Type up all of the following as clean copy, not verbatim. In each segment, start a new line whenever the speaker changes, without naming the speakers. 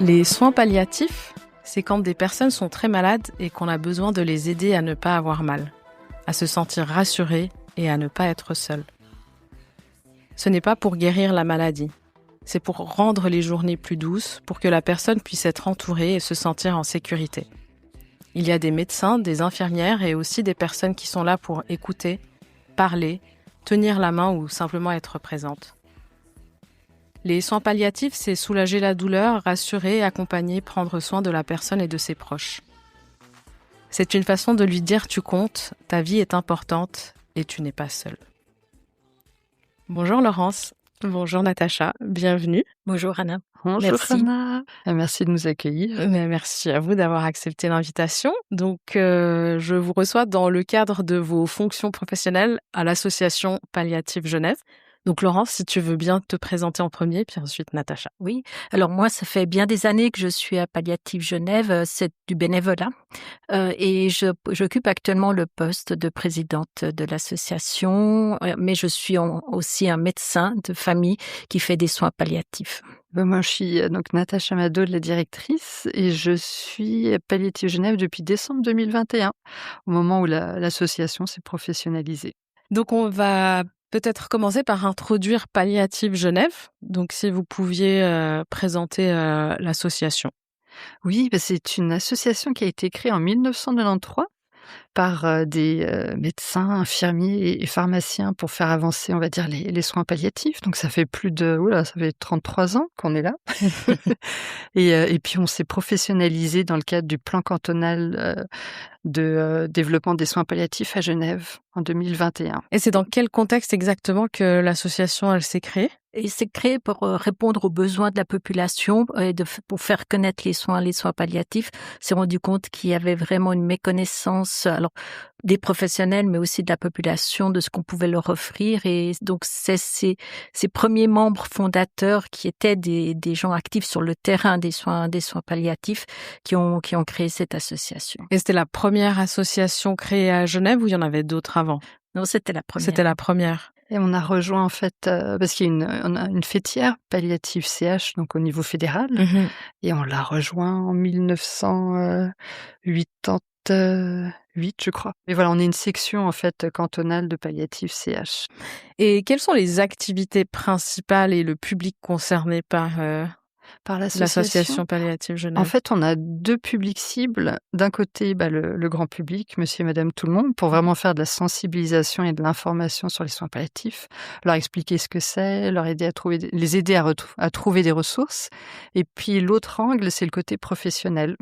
Les soins palliatifs, c'est quand des personnes sont très malades et qu'on a besoin de les aider à ne pas avoir mal, à se sentir rassurées et à ne pas être seules. Ce n'est pas pour guérir la maladie, c'est pour rendre les journées plus douces, pour que la personne puisse être entourée et se sentir en sécurité. Il y a des médecins, des infirmières et aussi des personnes qui sont là pour écouter, parler, tenir la main ou simplement être présentes. Les soins palliatifs, c'est soulager la douleur, rassurer, accompagner, prendre soin de la personne et de ses proches. C'est une façon de lui dire « tu comptes, ta vie est importante et tu n'es pas seule ». Bonjour Laurence, bonjour Natacha, bienvenue.
Bonjour Anna.
Bonjour
Merci.
Anna. Merci de nous accueillir.
Merci à vous d'avoir accepté l'invitation. Donc, je vous reçois dans le cadre de vos fonctions professionnelles à l'association Palliative Genève. Donc Laurence, si tu veux bien te présenter en premier, puis ensuite Natacha.
Oui, alors moi, ça fait bien des années que je suis à Palliative Genève, c'est du bénévolat, et j'occupe actuellement le poste de présidente de l'association, mais je suis aussi un médecin de famille qui fait des soins palliatifs.
Moi, je suis donc Natacha Mado, la directrice, et je suis à Palliative Genève depuis décembre 2021, au moment où l'association s'est professionnalisée.
Donc on va peut-être commencer par introduire Palliative Genève. Donc si vous pouviez présenter l'association.
Oui, c'est une association qui a été créée en 1993 par des médecins, infirmiers et pharmaciens pour faire avancer, on va dire, les soins palliatifs. Donc ça fait ça fait 33 ans qu'on est là. Et puis on s'est professionnalisé dans le cadre du plan cantonal de développement des soins palliatifs à Genève en 2021.
Et c'est dans quel contexte exactement que l'association elle s'est créée ?
Et c'est créé pour répondre aux besoins de la population et pour faire connaître les soins palliatifs. On s'est rendu compte qu'il y avait vraiment une méconnaissance, alors des professionnels, mais aussi de la population, de ce qu'on pouvait leur offrir. Et donc c'est ces premiers membres fondateurs qui étaient des gens actifs sur le terrain des soins palliatifs qui ont créé cette association.
Et c'était la première association créée à Genève ou il y en avait d'autres avant ?
Non, c'était la première.
C'était la première.
Et on a rejoint en fait, parce qu'il y a on a une fêtière Palliative CH, donc au niveau fédéral, et on l'a rejoint en 1988, je crois. Et voilà, on est une section en fait cantonale de Palliative CH.
Et quelles sont les activités principales et le public concerné par l'association Palliative Genève?
En fait, on a deux publics cibles. D'un côté, le grand public, monsieur et madame tout le monde, pour vraiment faire de la sensibilisation et de l'information sur les soins palliatifs, leur expliquer ce que c'est, leur aider les aider à trouver des ressources. Et puis l'autre angle, c'est le côté professionnel.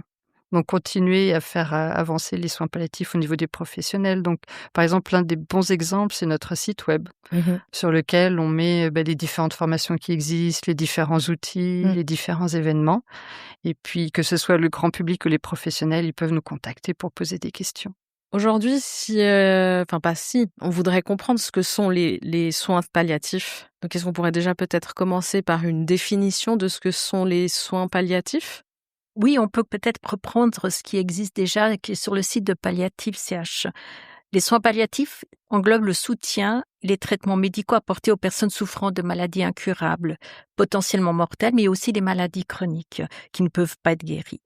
Donc continuer à faire avancer les soins palliatifs au niveau des professionnels. Donc par exemple, l'un des bons exemples, c'est notre site web sur lequel on met les différentes formations qui existent, les différents outils, les différents événements. Et puis que ce soit le grand public ou les professionnels, ils peuvent nous contacter pour poser des questions.
Aujourd'hui, on voudrait comprendre ce que sont les soins palliatifs. Donc est-ce qu'on pourrait déjà peut-être commencer par une définition de ce que sont les soins palliatifs ?
Oui, on peut peut-être reprendre ce qui existe déjà, qui est sur le site de Palliative CH. Les soins palliatifs englobent le soutien et les traitements médicaux apportés aux personnes souffrant de maladies incurables, potentiellement mortelles, mais aussi des maladies chroniques qui ne peuvent pas être guéries.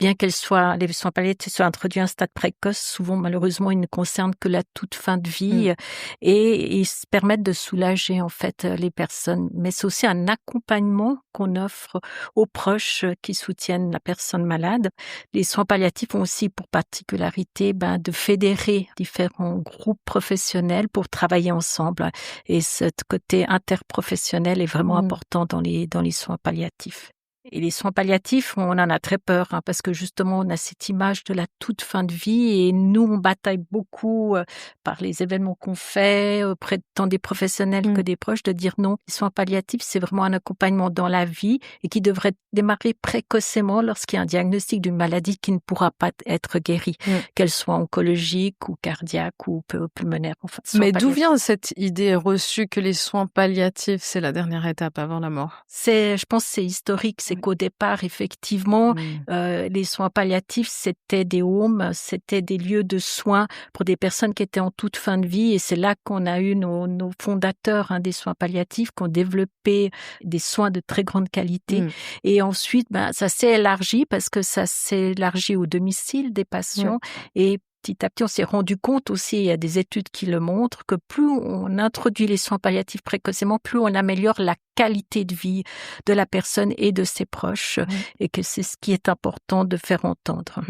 Bien les soins palliatifs soient introduits à un stade précoce, souvent malheureusement ils ne concernent que la toute fin de vie et ils se permettent de soulager en fait les personnes. Mais c'est aussi un accompagnement qu'on offre aux proches qui soutiennent la personne malade. Les soins palliatifs ont aussi pour particularité de fédérer différents groupes professionnels pour travailler ensemble. Et ce côté interprofessionnel est vraiment important dans les soins palliatifs. Et les soins palliatifs, on en a très peur, parce que justement, on a cette image de la toute fin de vie et nous, on bataille beaucoup par les événements qu'on fait auprès de tant des professionnels que des proches de dire non. Les soins palliatifs, c'est vraiment un accompagnement dans la vie et qui devrait démarrer précocement lorsqu'il y a un diagnostic d'une maladie qui ne pourra pas être guérie, qu'elle soit oncologique ou cardiaque ou pulmonaire. Enfin,
mais d'où vient cette idée reçue que les soins palliatifs, c'est la dernière étape avant la mort ?
Je pense que c'est historique, c'est c'est qu'au départ, effectivement, les soins palliatifs, c'était des homes, c'était des lieux de soins pour des personnes qui étaient en toute fin de vie. Et c'est là qu'on a eu nos fondateurs des soins palliatifs, qui ont développé des soins de très grande qualité. Et ensuite, ça s'est élargi parce que ça s'est élargi au domicile des patients. Et petit à petit, on s'est rendu compte aussi, il y a des études qui le montrent, que plus on introduit les soins palliatifs précocement, plus on améliore la qualité de vie de la personne et de ses proches, et que c'est ce qui est important de faire entendre.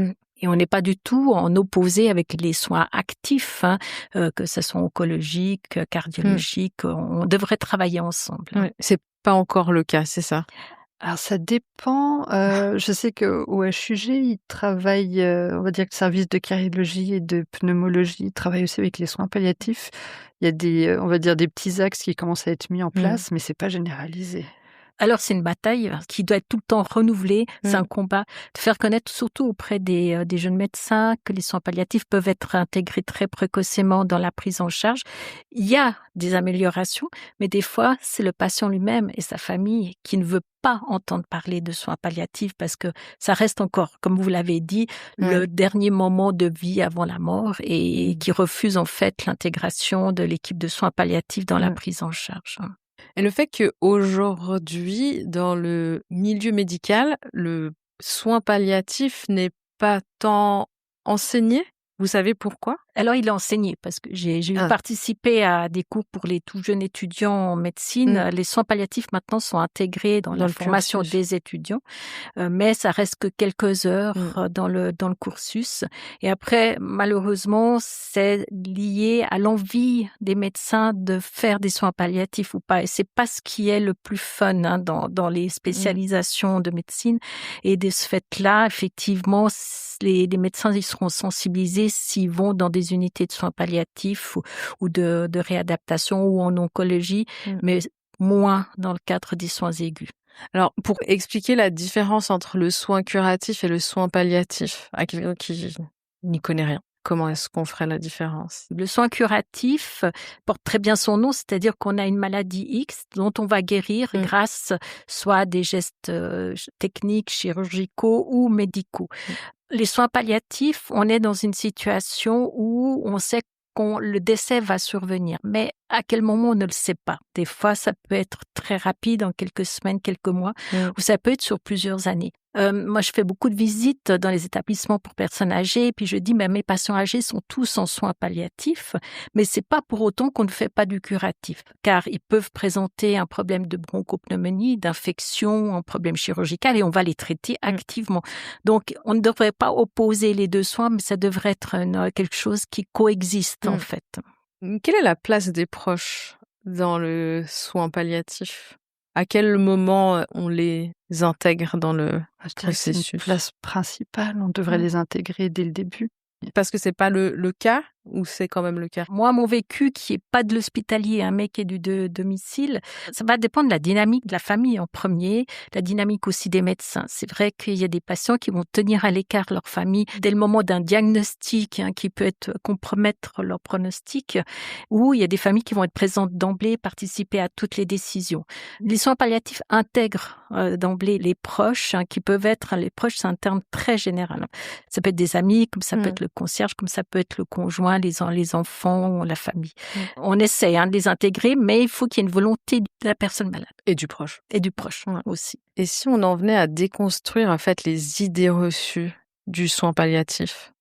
Et on n'est pas du tout en opposé avec les soins actifs, que ce soit oncologiques, cardiologiques, on devrait travailler ensemble.
C'est pas encore le cas, c'est ça?
Alors ça dépend. Je sais qu'au HUG, ils travaillent, on va dire que le service de cardiologie et de pneumologie travaille aussi avec les soins palliatifs. Il y a des, on va dire, des petits axes qui commencent à être mis en place, mais c'est pas généralisé.
Alors, c'est une bataille qui doit être tout le temps renouvelée. C'est un combat de faire connaître, surtout auprès des jeunes médecins, que les soins palliatifs peuvent être intégrés très précocement dans la prise en charge. Il y a des améliorations, mais des fois, c'est le patient lui-même et sa famille qui ne veut pas entendre parler de soins palliatifs parce que ça reste encore, comme vous l'avez dit, le dernier moment de vie avant la mort et qui refuse en fait l'intégration de l'équipe de soins palliatifs dans la prise en charge.
Et le fait qu'aujourd'hui, dans le milieu médical, le soin palliatif n'est pas tant enseigné, vous savez pourquoi?
Alors, il est enseigné parce que j'ai participé à des cours pour les tout jeunes étudiants en médecine. Les soins palliatifs maintenant sont intégrés dans la formation des étudiants, mais ça reste que quelques heures dans le cursus. Et après, malheureusement, c'est lié à l'envie des médecins de faire des soins palliatifs ou pas. Et c'est pas ce qui est le plus fun dans les spécialisations de médecine. Et de ce fait-là, effectivement, les médecins ils seront sensibilisés s'ils vont dans des unités de soins palliatifs ou de réadaptation ou en oncologie, mais moins dans le cadre des soins aigus.
Alors, pour expliquer la différence entre le soin curatif et le soin palliatif, à quelqu'un qui n'y connaît rien, comment est-ce qu'on ferait la différence?
Le soin curatif porte très bien son nom, c'est-à-dire qu'on a une maladie X dont on va guérir grâce soit à des gestes techniques, chirurgicaux ou médicaux. Les soins palliatifs, on est dans une situation où on sait que le décès va survenir. Mais à quel moment, on ne le sait pas. Des fois, ça peut être très rapide, en quelques semaines, quelques mois, ou ça peut être sur plusieurs années. Moi, je fais beaucoup de visites dans les établissements pour personnes âgées, et puis je dis, mes patients âgés sont tous en soins palliatifs, mais c'est pas pour autant qu'on ne fait pas du curatif, car ils peuvent présenter un problème de bronchopneumonie, d'infection, un problème chirurgical, et on va les traiter activement. Donc, on ne devrait pas opposer les deux soins, mais ça devrait être quelque chose qui coexiste, en fait.
Quelle est la place des proches dans le soin palliatif? À quel moment on les intègre dans le processus?
C'est une place principale, on devrait les intégrer dès le début.
Parce que c'est pas le cas ou c'est quand même le cas?
Moi, mon vécu qui est pas de l'hospitalier, mais qui est du domicile, ça va dépendre de la dynamique de la famille en premier, la dynamique aussi des médecins. C'est vrai qu'il y a des patients qui vont tenir à l'écart leur famille dès le moment d'un diagnostic qui peut compromettre leur pronostic, ou il y a des familles qui vont être présentes d'emblée, participer à toutes les décisions. Les soins palliatifs intègrent d'emblée les proches, qui peuvent être, les proches, c'est un terme très général. Ça peut être des amis, comme ça peut être le concierge, comme ça peut être le conjoint, les enfants, la famille. On essaie de les intégrer, mais il faut qu'il y ait une volonté de la personne malade.
Et du proche.
Et du proche aussi.
Et si on en venait à déconstruire en fait les idées reçues du soin palliatif,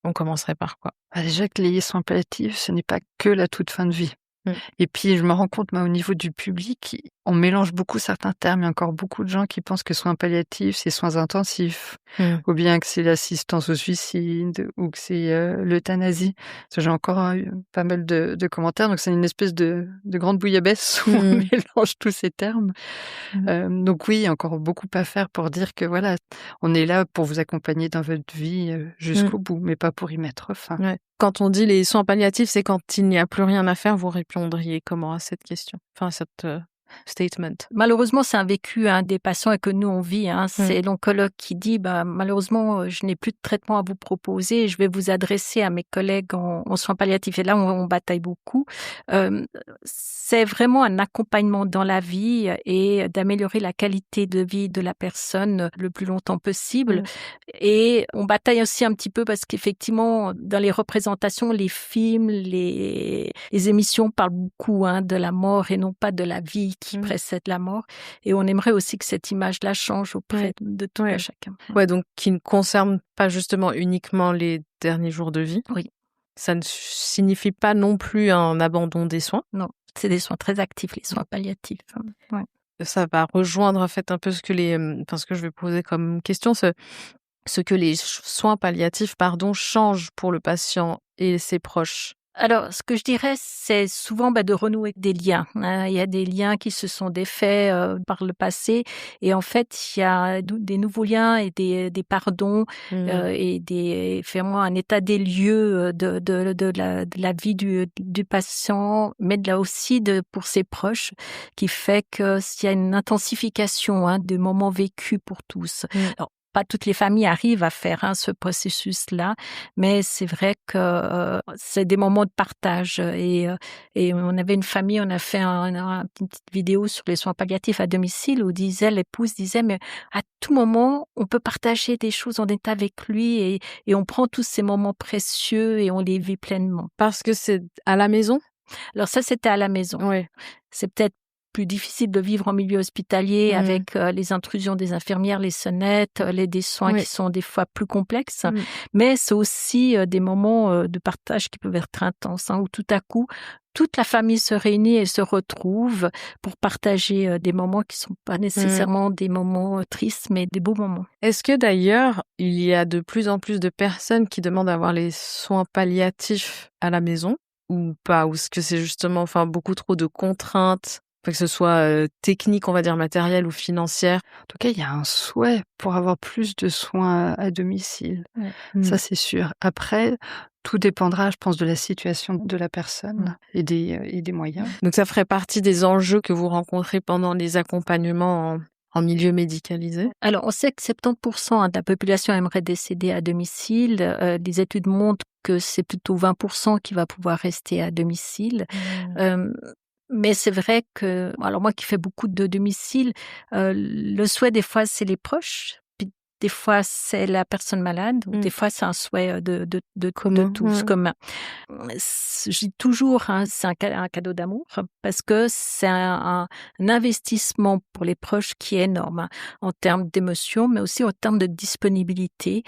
on commencerait par quoi?
Déjà que les soins palliatifs, ce n'est pas que la toute fin de vie. Et puis, je me rends compte, moi, au niveau du public, on mélange beaucoup certains termes. Il y a encore beaucoup de gens qui pensent que soins palliatifs, c'est soins intensifs, ou bien que c'est l'assistance au suicide, ou que c'est l'euthanasie. J'ai encore eu pas mal de commentaires. Donc, c'est une espèce de grande bouillabaisse où on mélange tous ces termes. Donc oui, il y a encore beaucoup à faire pour dire que voilà, on est là pour vous accompagner dans votre vie jusqu'au bout, mais pas pour y mettre fin.
Ouais. Quand on dit les soins palliatifs, c'est quand il n'y a plus rien à faire, vous répondriez comment à cette question? Enfin, statement.
Malheureusement, c'est un vécu des patients et que nous, on vit. C'est l'oncologue qui dit, malheureusement, je n'ai plus de traitement à vous proposer. Je vais vous adresser à mes collègues en soins palliatifs. Et là, on bataille beaucoup. C'est vraiment un accompagnement dans la vie et d'améliorer la qualité de vie de la personne le plus longtemps possible. Et on bataille aussi un petit peu parce qu'effectivement, dans les représentations, les films, les émissions parlent beaucoup de la mort et non pas de la vie qui précède la mort. Et on aimerait aussi que cette image-là change auprès de tout un chacun.
Ouais, donc qui ne concerne pas justement uniquement les derniers jours de vie.
Oui.
Ça ne signifie pas non plus un abandon des soins.
Non, c'est des soins très actifs, les soins palliatifs. Ouais.
Ça va rejoindre en fait un peu ce que je vais poser comme question, ce que les soins palliatifs, changent pour le patient et ses proches.
Alors, ce que je dirais, c'est souvent de renouer des liens. Il y a des liens qui se sont défaits par le passé, et en fait, il y a des nouveaux liens et des pardons et vraiment un état des lieux de la vie du patient, mais là aussi pour ses proches, qui fait que s'il y a une intensification des moments vécus pour tous. Alors, pas toutes les familles arrivent à faire ce processus-là, mais c'est vrai que c'est des moments de partage. Et on avait une famille, on a fait une petite vidéo sur les soins palliatifs à domicile où l'épouse disait, mais à tout moment, on peut partager des choses, on est avec lui et on prend tous ces moments précieux et on les vit pleinement.
Parce que c'est à la maison ?
Alors ça, c'était à la maison.
Oui.
C'est peut-être plus difficile de vivre en milieu hospitalier avec les intrusions des infirmières, les sonnettes, des soins qui sont des fois plus complexes. Mais c'est aussi des moments de partage qui peuvent être intenses, où tout à coup, toute la famille se réunit et se retrouve pour partager des moments qui ne sont pas nécessairement des moments tristes, mais des beaux moments.
Est-ce que d'ailleurs, il y a de plus en plus de personnes qui demandent d'avoir les soins palliatifs à la maison ou pas ? Ou est-ce que c'est justement beaucoup trop de contraintes ? Que ce soit technique, on va dire matérielle ou financière.
En tout cas, il y a un souhait pour avoir plus de soins à domicile. Ça, c'est sûr. Après, tout dépendra, je pense, de la situation de la personne et des moyens.
Donc, ça ferait partie des enjeux que vous rencontrez pendant les accompagnements en milieu médicalisé ?
Alors, on sait que 70% de la population aimerait décéder à domicile. Les études montrent que c'est plutôt 20% qui va pouvoir rester à domicile. Mais c'est vrai que, alors moi qui fais beaucoup de domicile, le souhait des fois c'est les proches, puis des fois c'est la personne malade, ou des fois c'est un souhait de tous commun. Je dis toujours, c'est un cadeau d'amour parce que c'est un investissement pour les proches qui est énorme en termes d'émotion, mais aussi en termes de disponibilité,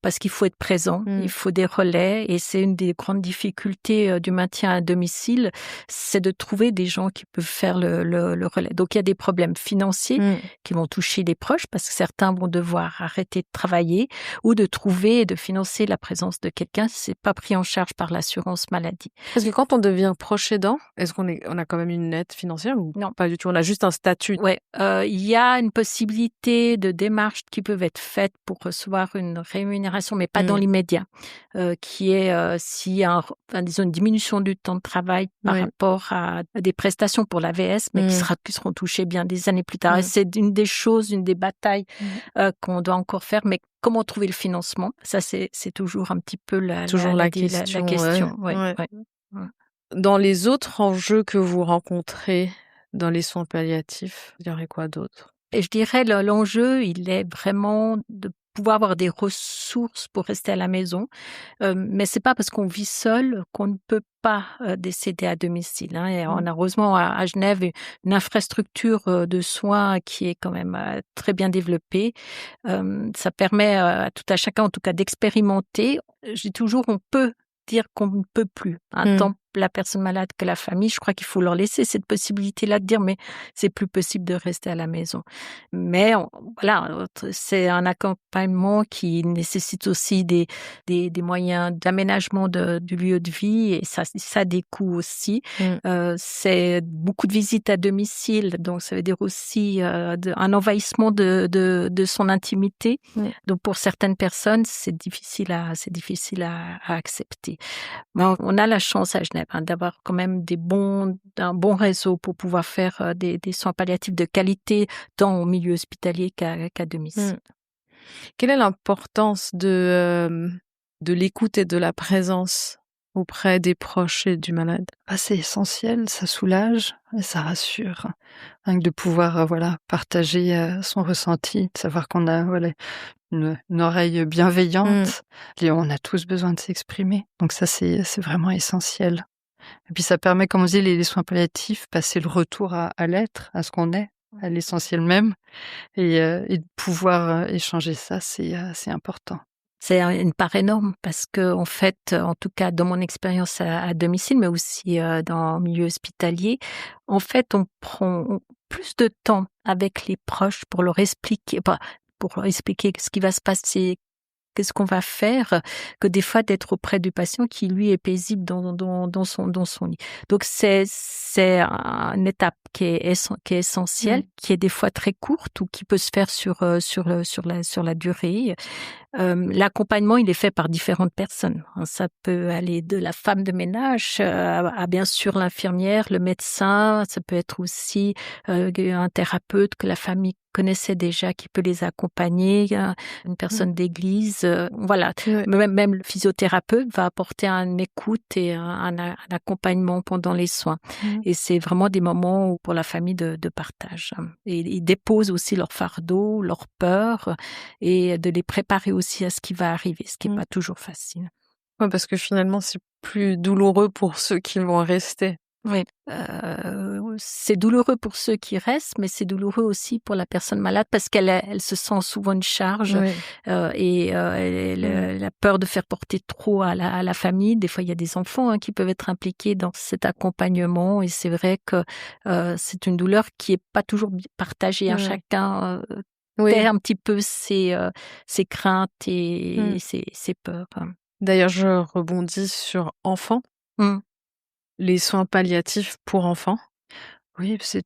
parce qu'il faut être présent, il faut des relais, et c'est une des grandes difficultés du maintien à domicile, c'est de trouver des gens qui peuvent faire le relais. Donc il y a des problèmes financiers qui vont toucher les proches parce que certains vont devoir arrêter de travailler ou de trouver et de financer la présence de quelqu'un si c'est pas pris en charge par l'assurance maladie.
Parce que quand on devient proche aidant, est-ce qu'on a quand même une aide financière ou
non,
pas du tout? On a juste un statut.
Ouais, il y a une possibilité de démarches qui peuvent être faites pour recevoir une rémunération, mais pas dans l'immédiat, qui est s'il y a disons une diminution du temps de travail par rapport à des prestations pour l'AVS, mais qui seront touchées bien des années plus tard. Et c'est une des batailles qu'on doit encore faire, mais comment trouver le financement? Ça, c'est toujours un petit peu la question. Ouais.
Dans les autres enjeux que vous rencontrez dans les soins palliatifs, il y aurait quoi d'autre?
Et je dirais l'enjeu, il est vraiment de pouvoir avoir des ressources pour rester à la maison, mais c'est pas parce qu'on vit seul qu'on ne peut pas décéder à domicile. Et on a heureusement à Genève une infrastructure de soins qui est quand même très bien développée. Ça permet à tout à chacun, en tout cas, d'expérimenter. Je dis toujours, on peut dire qu'on ne peut plus. Tant la personne malade que la famille, je crois qu'il faut leur laisser cette possibilité-là de dire mais c'est plus possible de rester à la maison. Mais voilà, c'est un accompagnement qui nécessite aussi des moyens d'aménagement du lieu de vie, et ça a des coûts aussi. C'est beaucoup de visites à domicile, donc ça veut dire aussi un envahissement de son intimité. Donc pour certaines personnes, c'est difficile à accepter. Mais on a la chance à Genève d'avoir quand même un bon réseau pour pouvoir faire des soins palliatifs de qualité, tant au milieu hospitalier qu'à domicile.
Quelle est l'importance de l'écoute et de la présence auprès des proches et du malade?
C'est essentiel, ça soulage et ça rassure. Rien que de pouvoir, partager, son ressenti, de savoir qu'on a, une oreille bienveillante et on a tous besoin de s'exprimer. Donc ça, c'est vraiment essentiel. Et puis ça permet, comme on dit, les soins palliatifs, c'est le retour à l'être, à ce qu'on est, à l'essentiel même et de pouvoir, échanger ça, c'est important.
C'est une part énorme parce que en fait, en tout cas dans mon expérience à domicile, mais aussi dans le milieu hospitalier, en fait, on prend plus de temps avec les proches pour leur expliquer ce qui va se passer, qu'est-ce qu'on va faire, que des fois d'être auprès du patient qui lui est paisible dans son lit. Donc c'est une étape qui est essentielle, qui est des fois très courte ou qui peut se faire sur la durée. L'accompagnement, il est fait par différentes personnes. Ça peut aller de la femme de ménage à bien sûr l'infirmière, le médecin. Ça peut être aussi un thérapeute que la famille connaissait déjà, qui peut les accompagner, une personne d'église. Voilà. Même le physiothérapeute va apporter une écoute et un accompagnement pendant les soins. Et c'est vraiment des moments pour la famille de partage. Et ils déposent aussi leur fardeau, leur peur, et de les préparer aussi à ce qui va arriver, ce qui n'est pas toujours facile.
Ouais, parce que finalement, c'est plus douloureux pour ceux qui vont rester.
Oui, c'est douloureux pour ceux qui restent, mais c'est douloureux aussi pour la personne malade parce qu'elle se sent souvent une charge et elle a peur de faire porter trop à la famille. Des fois, il y a des enfants qui peuvent être impliqués dans cet accompagnement et c'est vrai que c'est une douleur qui est pas toujours partagée. Chacun perd un petit peu ses craintes et ses peurs.
D'ailleurs, je rebondis sur enfants. Les soins palliatifs pour enfants.
Oui, c'est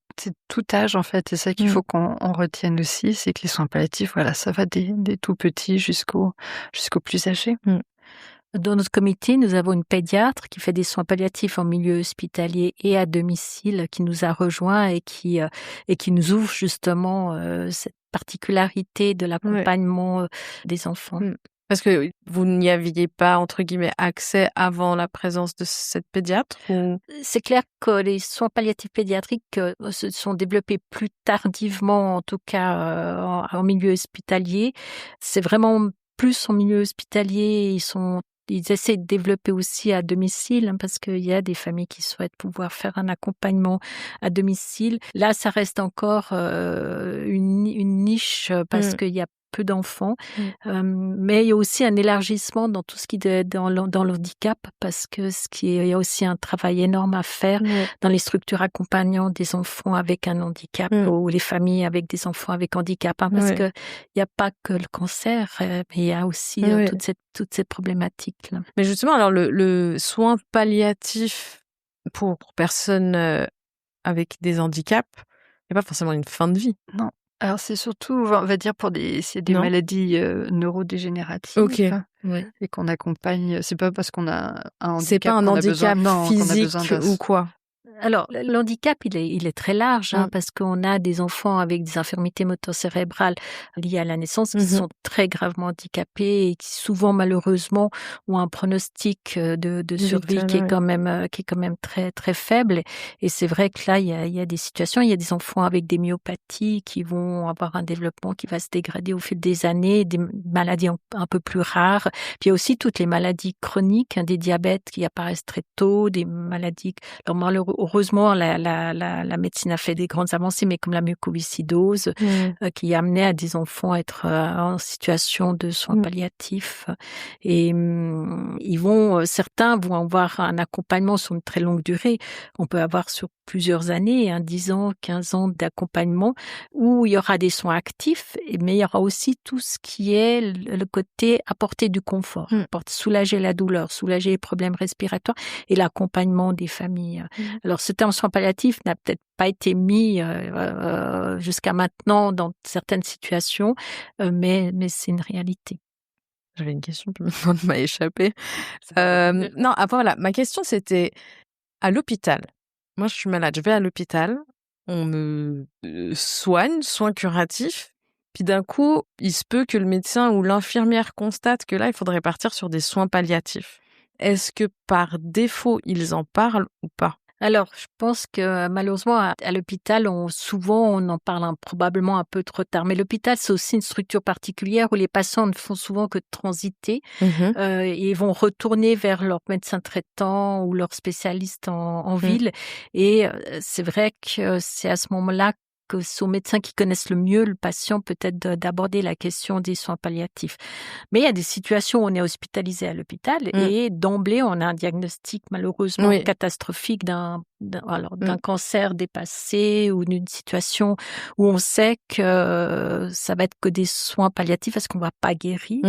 tout âge en fait, et ça qu'il faut qu'on retienne aussi, c'est que les soins palliatifs, ça va des tout petits jusqu'aux plus âgés.
Dans notre comité, nous avons une pédiatre qui fait des soins palliatifs en milieu hospitalier et à domicile, qui nous a rejoints et qui nous ouvre justement cette particularité de l'accompagnement des enfants.
Parce que vous n'y aviez pas, entre guillemets, accès avant la présence de cette pédiatre ou...
C'est clair que les soins palliatifs pédiatriques se sont développés plus tardivement, en tout cas en milieu hospitalier. C'est vraiment plus en milieu hospitalier, ils essaient de développer aussi à domicile parce qu'il y a des familles qui souhaitent pouvoir faire un accompagnement à domicile. Là, ça reste encore une niche parce qu'il y a peu d'enfants, mais il y a aussi un élargissement dans tout ce qui est dans l'handicap parce que il y a aussi un travail énorme à faire dans les structures accompagnant des enfants avec un handicap ou les familles avec des enfants avec handicap, parce que il y a pas que le cancer, mais il y a aussi toute cette problématique là.
Mais justement, alors le soin palliatif pour personnes avec des handicaps, il n'y a pas forcément une fin de vie.
Non. Alors c'est surtout, on va dire, c'est des maladies neurodégénératives et qu'on accompagne. C'est pas parce qu'on a un handicap.
C'est pas un handicap physique ou quoi.
Alors, le handicap, il est très large, parce qu'on a des enfants avec des infirmités moto-cérébrales liées à la naissance qui sont très gravement handicapés et qui souvent, malheureusement, ont un pronostic de survie qui est quand même très, très faible. Et c'est vrai que là, il y a des situations, il y a des enfants avec des myopathies qui vont avoir un développement qui va se dégrader au fil des années, des maladies un peu plus rares. Puis il y a aussi toutes les maladies chroniques, des diabètes qui apparaissent très tôt, des maladies, alors heureusement, la médecine a fait des grandes avancées, mais comme la mucoviscidose, qui a amené à des enfants à être en situation de soins palliatifs. Et certains vont avoir un accompagnement sur une très longue durée. On peut avoir sur plusieurs années, 10 ans, 15 ans d'accompagnement, où il y aura des soins actifs, mais il y aura aussi tout ce qui est le côté apporter du confort, soulager la douleur, soulager les problèmes respiratoires et l'accompagnement des familles. Alors, ce terme soins palliatifs n'a peut-être pas été mis jusqu'à maintenant dans certaines situations, mais c'est une réalité.
J'avais une question, puis maintenant elle m'a échappé. Non, après voilà, ma question c'était, à l'hôpital. Moi, je suis malade, je vais à l'hôpital, on me soigne, soins curatifs, puis d'un coup, il se peut que le médecin ou l'infirmière constate que là, il faudrait partir sur des soins palliatifs. Est-ce que par défaut, ils en parlent ou pas?
Alors, je pense que malheureusement, à l'hôpital, souvent, on en parle probablement un peu trop tard. Mais l'hôpital, c'est aussi une structure particulière où les patients ne font souvent que transiter et vont retourner vers leur médecin traitant ou leur spécialiste en ville. Et c'est vrai que c'est à ce moment-là que c'est aux médecins qui connaissent le mieux le patient, peut-être d'aborder la question des soins palliatifs. Mais il y a des situations où on est hospitalisé à l'hôpital et d'emblée, on a un diagnostic malheureusement catastrophique d'un cancer dépassé ou d'une situation où on sait que ça va être que des soins palliatifs parce qu'on va pas guérir,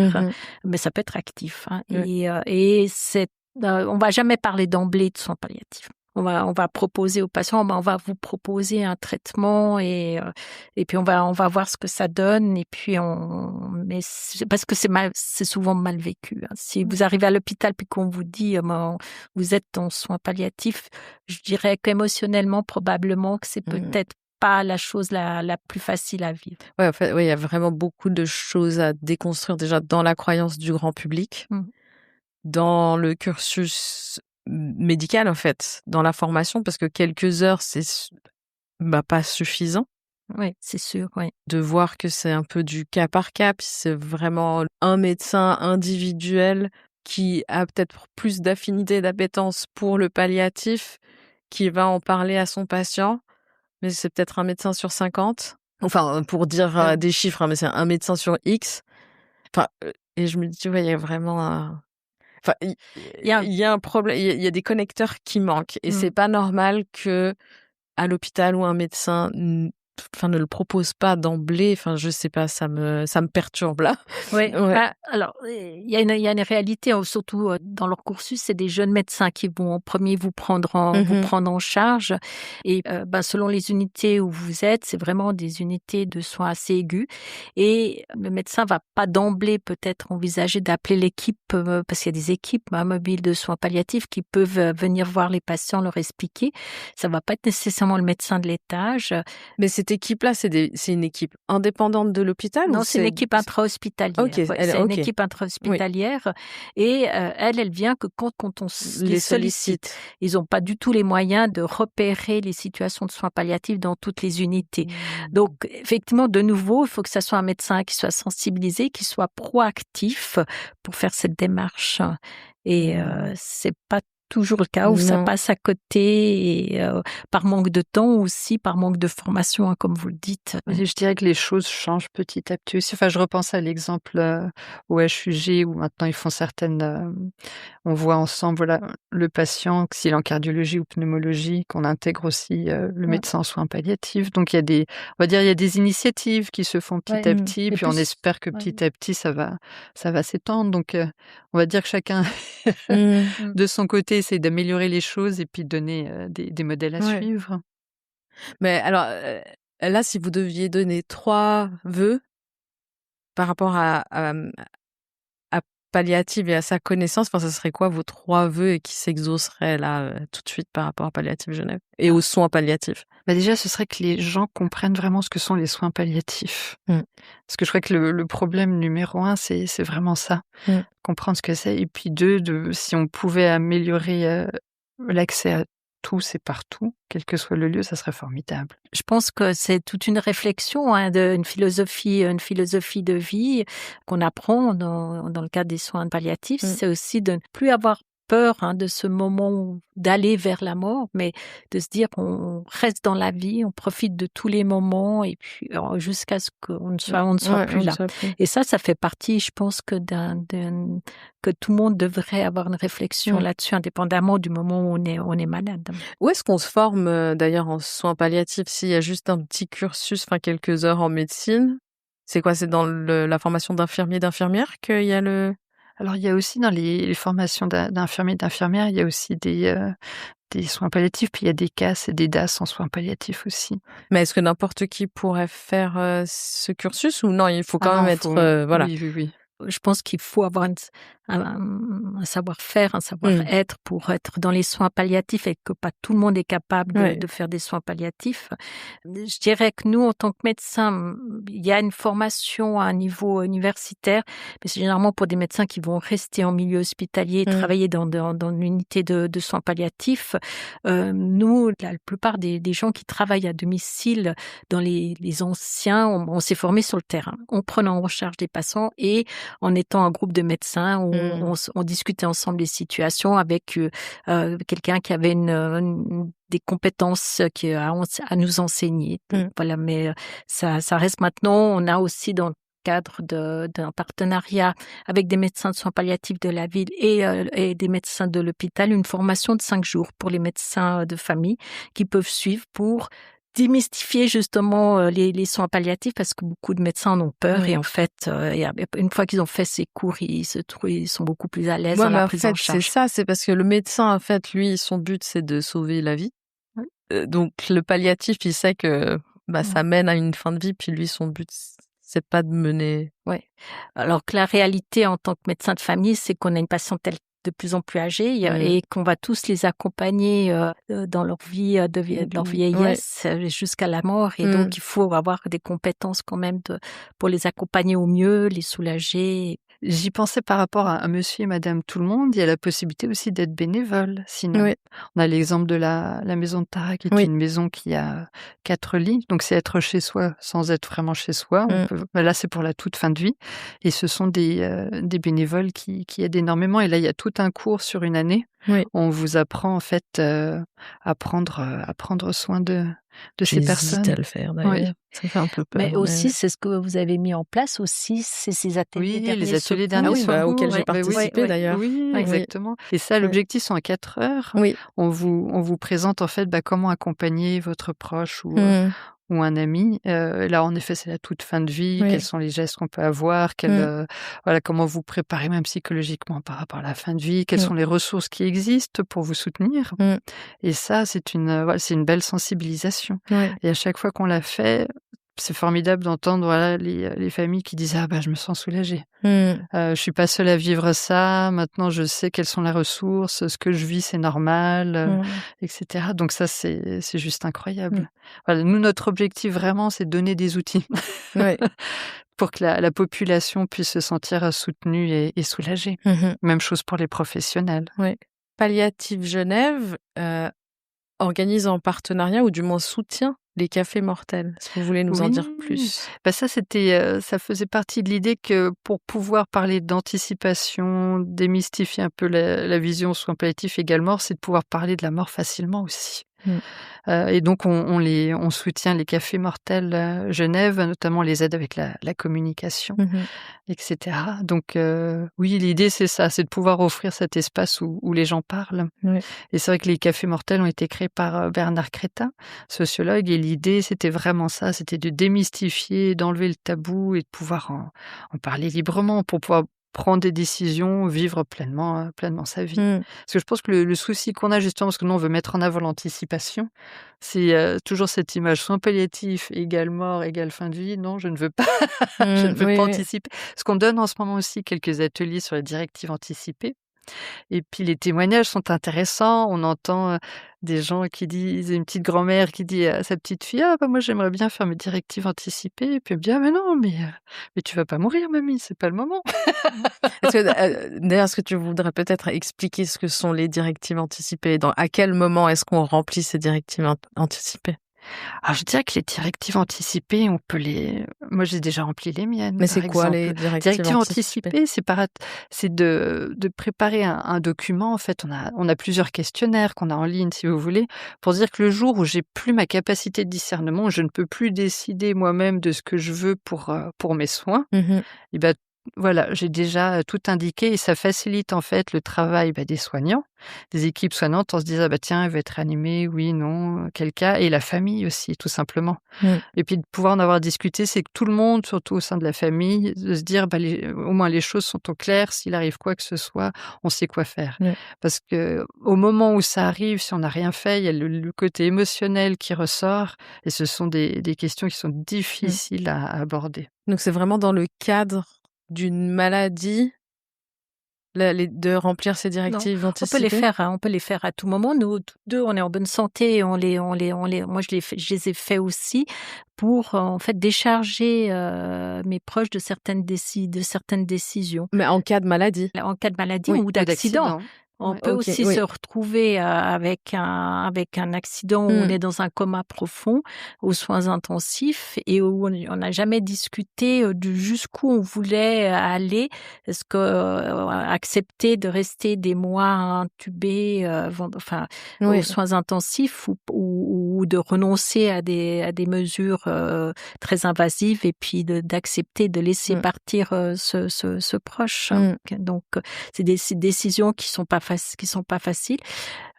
mais ça peut être actif. Et on va jamais parler d'emblée de soins palliatifs. On va proposer aux patients, on va vous proposer un traitement et puis on va voir ce que ça donne et puis mais parce que c'est souvent mal vécu. Si vous arrivez à l'hôpital puis qu'on vous dit vous êtes en soins palliatifs, je dirais qu'émotionnellement probablement que c'est peut-être pas la chose la plus facile à vivre.
Ouais, en fait, il y a vraiment beaucoup de choses à déconstruire déjà dans la croyance du grand public, dans le cursus médical en fait, dans la formation, parce que quelques heures, c'est pas suffisant.
Oui, c'est sûr, oui.
De voir que c'est un peu du cas par cas, puis c'est vraiment un médecin individuel qui a peut-être plus d'affinité, d'appétence pour le palliatif, qui va en parler à son patient, mais c'est peut-être un médecin sur 50. Enfin, pour dire des chiffres, mais c'est un médecin sur X. Enfin, et je me dis, il y a vraiment il y a un problème, il y a des connecteurs qui manquent et c'est pas normal que à l'hôpital ou un médecin ne le propose pas d'emblée. Enfin, je sais pas, ça me perturbe là.
Oui. Alors, il y a une réalité, surtout dans leur cursus, c'est des jeunes médecins qui vont en premier vous prendre en charge. Et selon les unités où vous êtes, c'est vraiment des unités de soins assez aigus. Et le médecin va pas d'emblée peut-être envisager d'appeler l'équipe, parce qu'il y a des équipes mobiles de soins palliatifs qui peuvent venir voir les patients, leur expliquer. Ça va pas être nécessairement le médecin de l'étage.
Mais cette équipe-là, c'est une équipe indépendante de l'hôpital?
Non, c'est une équipe intra-hospitalière.
Okay,
une équipe intra-hospitalière. Et elle vient que quand on les sollicite. Ils n'ont pas du tout les moyens de repérer les situations de soins palliatifs dans toutes les unités. Donc, effectivement, de nouveau, il faut que ça soit un médecin qui soit sensibilisé, qui soit proactif pour faire cette démarche. Et c'est pas toujours le cas où ça passe à côté et par manque de temps aussi, par manque de formation, comme vous le dites.
Je dirais que les choses changent petit à petit aussi. Enfin, je repense à l'exemple au HUG où maintenant ils font on voit ensemble le patient, s'il est en cardiologie ou pneumologie, qu'on intègre aussi le médecin en soins palliatifs. Donc il y a des initiatives qui se font petit à petit, puis on espère que petit à petit ça va s'étendre. Donc on va dire que chacun de son côté essaie d'améliorer les choses et puis donner des modèles à suivre.
Mais alors, là, si vous deviez donner 3 vœux par rapport à Palliative et à sa connaissance, ça serait quoi vos 3 vœux et qui s'exauceraient là tout de suite par rapport à Palliative Genève et aux soins palliatifs?
Déjà, ce serait que les gens comprennent vraiment ce que sont les soins palliatifs. Parce que je crois que le problème numéro 1, c'est vraiment ça. Comprendre ce que c'est. Et puis 2, si on pouvait améliorer l'accès à tous et partout, quel que soit le lieu, ça serait formidable.
Je pense que c'est toute une réflexion, une philosophie de vie qu'on apprend dans le cadre des soins palliatifs. C'est aussi de ne plus avoir peur de ce moment d'aller vers la mort, mais de se dire qu'on reste dans la vie, on profite de tous les moments et puis jusqu'à ce qu'on ne soit plus là. Et ça fait partie, je pense, que tout le monde devrait avoir une réflexion là-dessus, indépendamment du moment où on est malade.
Où est-ce qu'on se forme d'ailleurs en soins palliatifs s'il y a juste un petit cursus, quelques heures en médecine? C'est quoi? C'est dans la formation d'infirmier, d'infirmière qu'il y a le...
Alors, il y a aussi dans les formations d'infirmiers et d'infirmières, il y a aussi des soins palliatifs, puis il y a des CAS et des DAS en soins palliatifs aussi.
Mais est-ce que n'importe qui pourrait faire ce cursus ou non, il faut quand même être...
Voilà. Oui.
Je pense qu'il faut avoir un savoir-faire, un savoir-être pour être dans les soins palliatifs et que pas tout le monde est capable de faire des soins palliatifs. Je dirais que nous, en tant que médecins, il y a une formation à un niveau universitaire, mais c'est généralement pour des médecins qui vont rester en milieu hospitalier, travailler dans l'unité de soins palliatifs. Nous, la plupart des gens qui travaillent à domicile dans les anciens, on s'est formés sur le terrain, en prenant en charge des patients et en étant un groupe de médecins où on discutait ensemble des situations avec quelqu'un qui avait des compétences à nous enseigner. Donc, voilà, mais ça reste maintenant. On a aussi dans le cadre d'un partenariat avec des médecins de soins palliatifs de la ville et des médecins de l'hôpital, une formation de 5 jours pour les médecins de famille qui peuvent suivre pour démystifier justement les soins palliatifs parce que beaucoup de médecins en ont peur et en fait, une fois qu'ils ont fait ces cours, ils sont beaucoup plus à l'aise dans la prise en charge.
C'est ça, c'est parce que le médecin, en fait, lui, son but, c'est de sauver la vie. Donc, le palliatif, il sait que ça mène à une fin de vie, puis lui, son but, c'est pas de mener...
Ouais. Alors que la réalité en tant que médecin de famille, c'est qu'on a une patientèle de plus en plus âgés et qu'on va tous les accompagner dans leur vie de leur vieillesse jusqu'à la mort. Et donc, il faut avoir des compétences quand même pour les accompagner au mieux, les soulager.
J'y pensais par rapport à monsieur et madame tout le monde. Il y a la possibilité aussi d'être bénévole. Sinon, on a l'exemple de la maison de Tara, qui est une maison qui a 4 lits. Donc, c'est être chez soi sans être vraiment chez soi. Là, c'est pour la toute fin de vie. Et ce sont des bénévoles qui aident énormément. Et là, il y a tout un cours sur une année. On vous apprend en fait à prendre soin de ces personnes.
J'hésite à le faire d'ailleurs. Ça fait un peu peur.
Mais aussi, c'est ce que vous avez mis en place aussi, c'est ces ateliers derniers
les ateliers derniers secours
auxquels j'ai participé d'ailleurs.
Oui, exactement. Et ça, l'objectif sont à 4 heures. On vous présente en fait comment accompagner votre proche ou un ami. Là, en effet, c'est la toute fin de vie. Quels sont les gestes qu'on peut avoir, comment vous préparer même psychologiquement par rapport à la fin de vie, quelles sont les ressources qui existent pour vous soutenir. Et ça, c'est une belle sensibilisation. Et à chaque fois qu'on l'a fait, c'est formidable d'entendre les familles qui disent je me sens soulagée. Je suis pas seule à vivre ça. Maintenant, je sais quelles sont les ressources. Ce que je vis, c'est normal, etc. Donc ça, c'est juste incroyable. Voilà, nous, notre objectif vraiment, c'est de donner des outils pour que la population puisse se sentir soutenue et soulagée. Même chose pour les professionnels.
Palliative Genève organise en partenariat ou du moins soutient les cafés mortels. Est-ce que vous voulez nous en dire plus ?
Ça, ça faisait partie de l'idée que pour pouvoir parler d'anticipation, démystifier un peu la vision soins palliatifs également, c'est de pouvoir parler de la mort facilement aussi. Et donc, on soutient les cafés mortels Genève, notamment les aides avec la communication, etc. Donc, l'idée, c'est ça, c'est de pouvoir offrir cet espace où les gens parlent. Et c'est vrai que les cafés mortels ont été créés par Bernard Crétin, sociologue, et l'idée, c'était vraiment ça, c'était de démystifier, d'enlever le tabou et de pouvoir en parler librement pour pouvoir prendre des décisions, vivre pleinement sa vie. Parce que je pense que le souci qu'on a justement, parce que nous on veut mettre en avant l'anticipation, c'est toujours cette image soins palliatifs égale mort égale fin de vie. Non, je ne veux pas, je ne veux pas anticiper. Parce qu'on donne en ce moment aussi quelques ateliers sur les directives anticipées. Et puis les témoignages sont intéressants. On entend des gens qui disent, une petite grand-mère qui dit à sa petite fille moi j'aimerais bien faire mes directives anticipées. Et puis elle me dit mais non, mais tu vas pas mourir, mamie, c'est pas le moment.
D'ailleurs, est-ce que tu voudrais peut-être expliquer ce que sont les directives anticipées ? À quel moment est-ce qu'on remplit ces directives anticipées ?
Alors, je dirais que les directives anticipées, moi, j'ai déjà rempli les miennes.
Mais c'est quoi les directives anticipées ?
C'est de préparer un document. En fait, on a plusieurs questionnaires qu'on a en ligne, si vous voulez, pour dire que le jour où j'ai plus ma capacité de discernement, où je ne peux plus décider moi-même de ce que je veux pour mes soins, et voilà, j'ai déjà tout indiqué et ça facilite en fait le travail des soignants, des équipes soignantes en se disant tiens, elle va être réanimée, oui, non, quel cas, et la famille aussi, tout simplement. Et puis de pouvoir en avoir discuté, c'est que tout le monde, surtout au sein de la famille, de se dire au moins les choses sont au clair, s'il arrive quoi que ce soit, on sait quoi faire. Parce que au moment où ça arrive, si on n'a rien fait, il y a le côté émotionnel qui ressort et ce sont des questions qui sont difficiles à aborder.
Donc c'est vraiment dans le cadre d'une maladie de remplir ces directives
On peut les
anticipées?
faire, on peut les faire à tout moment. Nous, tous deux, on est en bonne santé. Moi, je les ai fait aussi pour, en fait, décharger mes proches de certaines décisions.
Mais en cas de maladie?
En cas de maladie
Oui,
ou d'accident. On peut
Ok,
aussi
oui.
se retrouver avec un accident où on est dans un coma profond, aux soins intensifs et où on n'a jamais discuté de jusqu'où on voulait aller. Est-ce que accepter de rester des mois intubés, aux
Oui.
soins intensifs ou de renoncer à des mesures très invasives et puis d'accepter de laisser partir ce proche. Donc c'est des décisions qui sont pas faciles,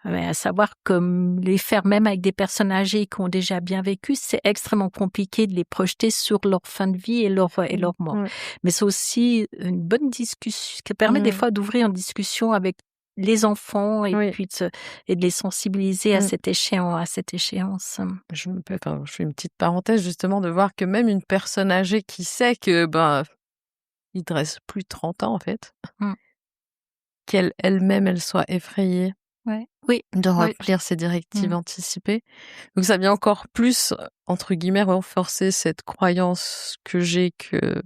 mais à savoir que les faire même avec des personnes âgées qui ont déjà bien vécu, c'est extrêmement compliqué de les projeter sur leur fin de vie et leur mort. Mais c'est aussi une bonne discussion qui permet des fois d'ouvrir une discussion avec les enfants et puis de les sensibiliser à cette échéance.
Je fais une petite parenthèse justement de voir que même une personne âgée qui sait que il te reste plus de 30 ans en fait, qu'elle elle-même elle soit effrayée de remplir ces directives anticipées. Donc ça vient encore plus, entre guillemets, renforcer cette croyance que j'ai que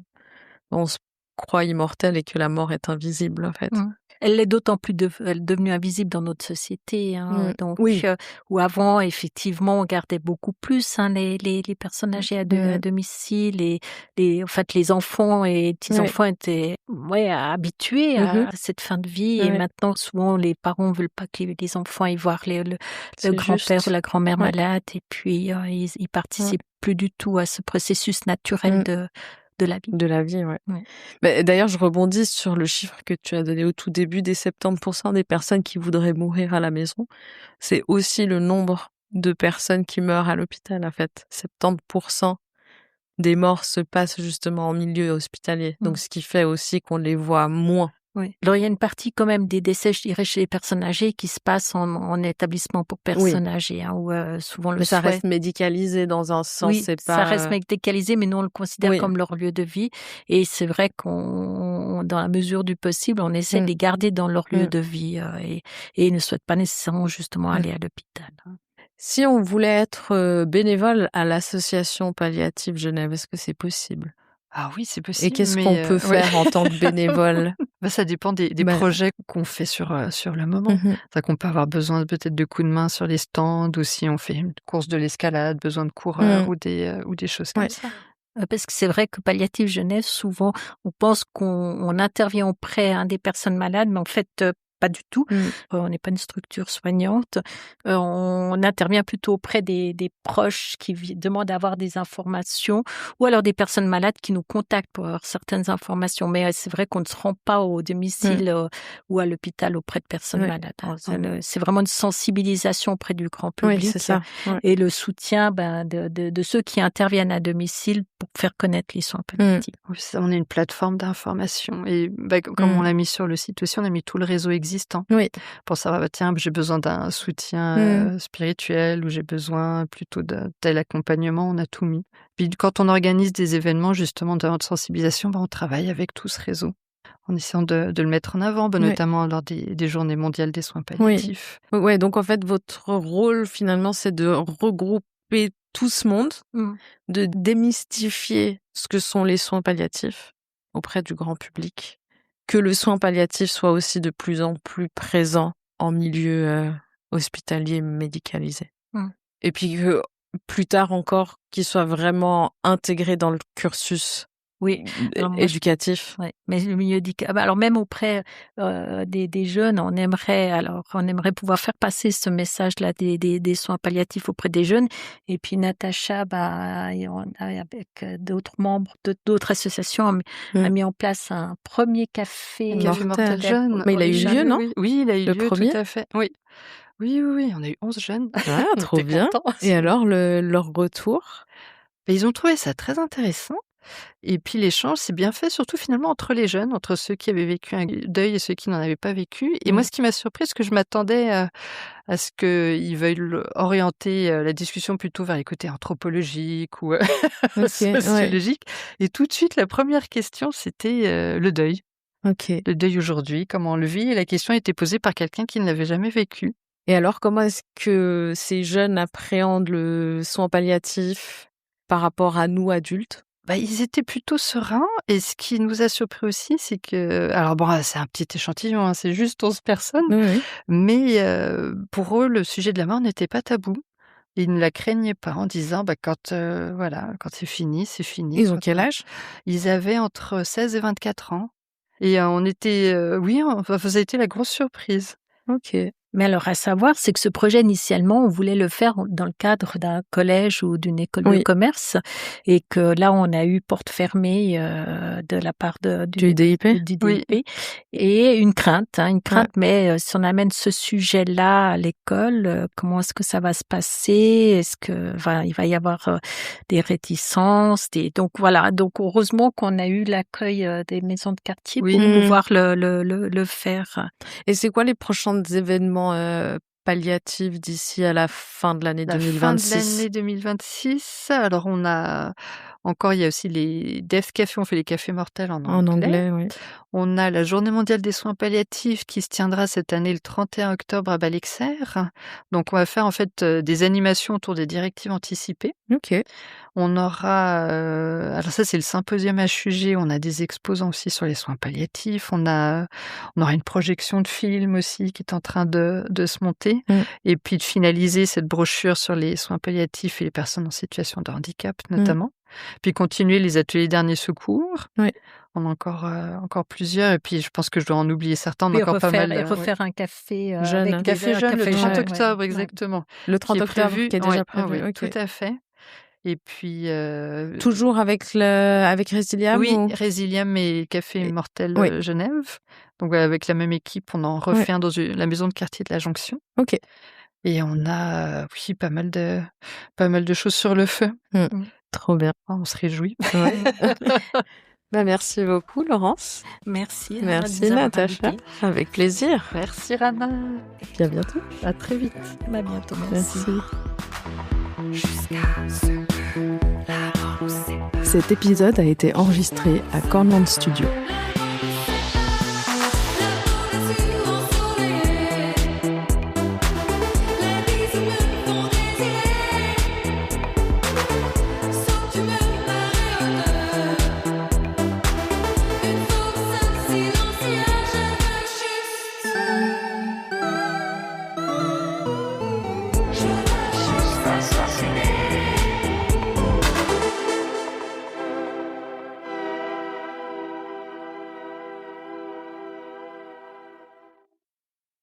on se croit immortel et que la mort est invisible en fait.
Elle est d'autant plus elle est devenue invisible dans notre société, donc où avant effectivement on gardait beaucoup plus les personnes âgées à domicile et les enfants et petits-enfants étaient habitués à cette fin de vie et maintenant souvent les parents veulent pas que les enfants aillent voir le grand-père ou la grand-mère malade et puis ils participent plus du tout à ce processus naturel de la vie.
De la vie, Mais d'ailleurs, je rebondis sur le chiffre que tu as donné au tout début des 70% des personnes qui voudraient mourir à la maison. C'est aussi le nombre de personnes qui meurent à l'hôpital, en fait. 70% des morts se passent justement en milieu hospitalier. Donc, ce qui fait aussi qu'on les voit moins.
Alors, il y a une partie quand même des décès, je dirais, chez les personnes âgées qui se passent en établissement pour personnes âgées, où souvent
mais ça reste médicalisé dans un sens, c'est pas...
ça reste médicalisé, mais nous, on le considère comme leur lieu de vie. Et c'est vrai dans la mesure du possible, on essaie de les garder dans leur lieu de vie et ne souhaite pas nécessairement justement aller à l'hôpital.
Si on voulait être bénévole à l'association Palliative Genève, est-ce que c'est possible ?
Ah oui, c'est possible.
Et qu'est-ce qu'on peut faire en tant que bénévole ?
Ça dépend des projets qu'on fait sur le moment. C'est qu'on peut avoir besoin peut-être de coups de main sur les stands ou si on fait une course de l'escalade, besoin de coureurs ou des choses comme ça.
Parce que c'est vrai que Palliative Genève, souvent, on pense qu'on intervient auprès des personnes malades, mais en fait, pas du tout. On n'est pas une structure soignante. On intervient plutôt auprès des proches qui demandent à avoir des informations ou alors des personnes malades qui nous contactent pour avoir certaines informations. Mais c'est vrai qu'on ne se rend pas au domicile ou à l'hôpital auprès de personnes malades. C'est vraiment une sensibilisation auprès du grand public
c'est ça.
et le soutien de ceux qui interviennent à domicile pour faire connaître les soins palliatifs.
On est une plateforme d'information et comme on l'a mis sur le site aussi, on a mis tout le réseau existant pour savoir, tiens, j'ai besoin d'un soutien spirituel ou j'ai besoin plutôt d'un tel accompagnement, on a tout mis. Puis quand on organise des événements justement de sensibilisation, on travaille avec tout ce réseau en essayant de le mettre en avant, notamment lors des journées mondiales des soins palliatifs.
Oui, donc en fait, votre rôle finalement, c'est de regrouper tout ce monde, de démystifier ce que sont les soins palliatifs auprès du grand public, que le soin palliatif soit aussi de plus en plus présent en milieu hospitalier médicalisé. Et puis que plus tard encore, qu'il soit vraiment intégré dans le cursus éducatif.
Mais le milieu alors même auprès des jeunes, on aimerait pouvoir faire passer ce message-là des soins palliatifs auprès des jeunes. Et puis Natacha, avec d'autres membres d'autres associations, a mis en place un premier café
mortel jeune.
Mais il a eu lieu, non ?
Oui, il a eu
le
lieu,
premier ?
tout à fait. Oui, on a eu 11 jeunes.
Ah, trop bien. Et alors, leur retour ?
Ils ont trouvé ça très intéressant. Et puis l'échange s'est bien fait, surtout finalement entre les jeunes, entre ceux qui avaient vécu un deuil et ceux qui n'en avaient pas vécu. Et moi, ce qui m'a surprise, c'est que je m'attendais à ce qu'ils veuillent orienter la discussion plutôt vers les côtés anthropologiques ou sociologiques. Et tout de suite, la première question, c'était le deuil. Le deuil aujourd'hui, comment on le vit. Et la question était posée par quelqu'un qui ne l'avait jamais vécu.
Et alors, comment est-ce que ces jeunes appréhendent le soin palliatif par rapport à nous, adultes?
Ils étaient plutôt sereins. Et ce qui nous a surpris aussi, c'est que... Alors bon, c'est un petit échantillon, c'est juste 11 personnes.
Oui.
Mais pour eux, le sujet de la mort n'était pas tabou. Ils ne la craignaient pas en disant quand c'est fini, c'est fini.
Ils ont quel âge?
Ils avaient entre 16 et 24 ans. Et on était... ça a été la grosse surprise.
Ok.
Mais alors, à savoir, c'est que ce projet, initialement, on voulait le faire dans le cadre d'un collège ou d'une école de commerce, et que là, on a eu porte fermée de la part
du DIP.
Et une crainte, mais si on amène ce sujet-là à l'école, comment est-ce que ça va se passer? Est-ce que il va y avoir des réticences? Donc voilà, donc heureusement qu'on a eu l'accueil des maisons de quartier pour pouvoir le faire.
Et c'est quoi les prochains événements palliatifs d'ici à la fin de l'année 2026?
Fin de l'année 2026. Alors il y a aussi les Death Café, on fait les cafés mortels en anglais.
Oui.
On a la Journée mondiale des soins palliatifs qui se tiendra cette année le 31 octobre à Balexert. Donc on va faire en fait des animations autour des directives anticipées.
Ok.
On aura, alors ça c'est le symposium HUG, on a des exposants aussi sur les soins palliatifs, on aura une projection de film aussi qui est en train de se monter, et puis de finaliser cette brochure sur les soins palliatifs et les personnes en situation de handicap notamment, puis continuer les ateliers derniers secours.
Oui.
On a encore plusieurs, et puis je pense que je dois en oublier certains, on a encore pas mal.
Il faut faire un café
jeune.
Avec
café jeune le 30 octobre,
ouais.
exactement.
Le 30 octobre qui est déjà prévu.
Oui, tout à fait. Et puis...
toujours avec Résiliam?
Oui, Résiliam et Café Mortel Genève. Donc avec la même équipe, on en refait un dans la maison de quartier de la Jonction.
Ok.
Et on a pas mal de choses sur le feu.
Trop bien.
On se réjouit.
Merci beaucoup, Laurence.
Merci
Natacha. Avec plaisir.
Merci, Rana.
Et puis à bientôt.
À très vite.
À bientôt. Merci.
Cet épisode a été enregistré à Cornland Studio.